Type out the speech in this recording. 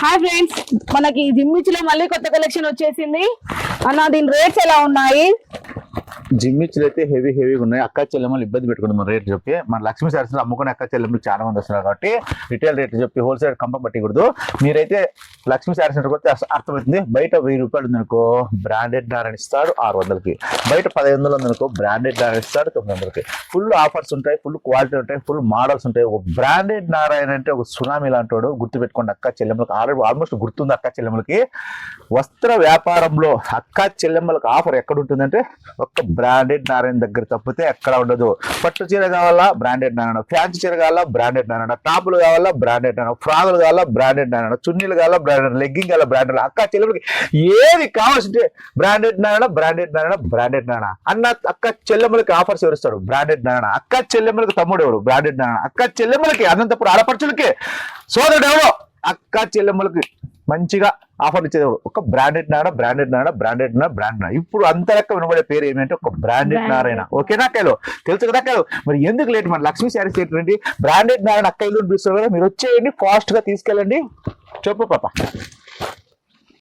Hi friends, మనకి జిమ్మిచ్లో మళ్ళీ కొత్త కలెక్షన్ వచ్చేసింది అన్న. దీని రేట్స్ ఎలా ఉన్నాయి? జిమ్మిచ్లు అయితే హెవీగా ఉన్నాయి. అక్క చెల్లెమ్మలు ఇబ్బంది పెట్టుకుంది మన రేట్ చెప్పి. మన లక్ష్మీ సారీస్ అమ్ముకునే అక్క చెల్లెమ్మలు చాలా మంది వస్తున్నారు కాబట్టి రిటైల్ రేట్ చెప్పి హోల్సేల్ కంప పట్టకూడదు. మీరైతే లక్ష్మీ సారీస్ కొడితే అర్థమవుతుంది. బయట 1000 రూపాయలు ఉందనుకో బ్రాండెడ్ నారాయణ ఇస్తాడు 600కి, బయట 1500 ఉందనుకో బ్రాండెడ్ నారాయణ ఇస్తాడు 900కి. ఫుల్ ఆఫర్స్ ఉంటాయి, ఫుల్ క్వాలిటీ ఉంటాయి, ఫుల్ మోడల్స్ ఉంటాయి. ఒక బ్రాండెడ్ నారాయణ అంటే ఒక సునామీ లాంటి వాడు. గుర్తుపెట్టుకోండి అక్క చెల్లెమ్మలకు. ఆల్మోస్ట్ గుర్తుంది అక్క చెల్లెమ్మలకి. వస్త్ర వ్యాపారంలో అక్క చెల్లెమ్మలకు ఆఫర్ ఎక్కడ ఉంటుందంటే ఒక్క బ్రాండెడ్ నారాయణ దగ్గర తప్పితే ఎక్కడ ఉండదు. పట్టు చీర కావాలా బ్రాండెడ్ నారాయణ, ఫ్యాన్సీ చీర కావాలా బ్రాండెడ్ నారాయణ, టాపులు కావాలా బ్రాండెడ్ నారాయణ, ఫ్రాగులు కావాలా బ్రాండెడ్ నారాయణ, చున్నీలు కావాలా బ్రాండెడ్, లెగ్గింగ్ కావాలా బ్రాండెడ్. అక్క చెల్లెమ్మలకి ఏది కావాల్సింటే branded Narayana, branded Narayana, branded Narayana అన్న. అక్క చెల్లెమ్మలకి ఆఫర్స్ ఎవరిస్తాడు? బ్రాండెడ్ నారాయణ. అక్క చెల్లెమ్మలకి తమ్ముడు ఎవరు? బ్రాండెడ్ నారాయణ. అక్క చెల్లెమ్మలకి అనంతపురం ఆడపడుచులకి సోదరుడు ఎవరు? అక్క చెల్లెమ్మలకి మంచిగా ఆఫర్ ఇచ్చేది ఒక branded Narayana, branded Narayana, branded Narayana, brand Narayana. ఇప్పుడు అంతలెక్క వినబడే పేరు ఏమంటే ఒక బ్రాండెడ్ నారాయణ. ఓకేనా అక్కలు? తెలుసు కదా అక్కలు? మరి ఎందుకు లేట్? మన లక్ష్మీ శారీస్ ఏంటండి బ్రాండెడ్ నారాయణ అక్క ఇల్లు పిలుస్తారు కదా, మీరు వచ్చేయండి, ఫాస్ట్ గా తీసుకెళ్ళండి. చెప్పు పాప.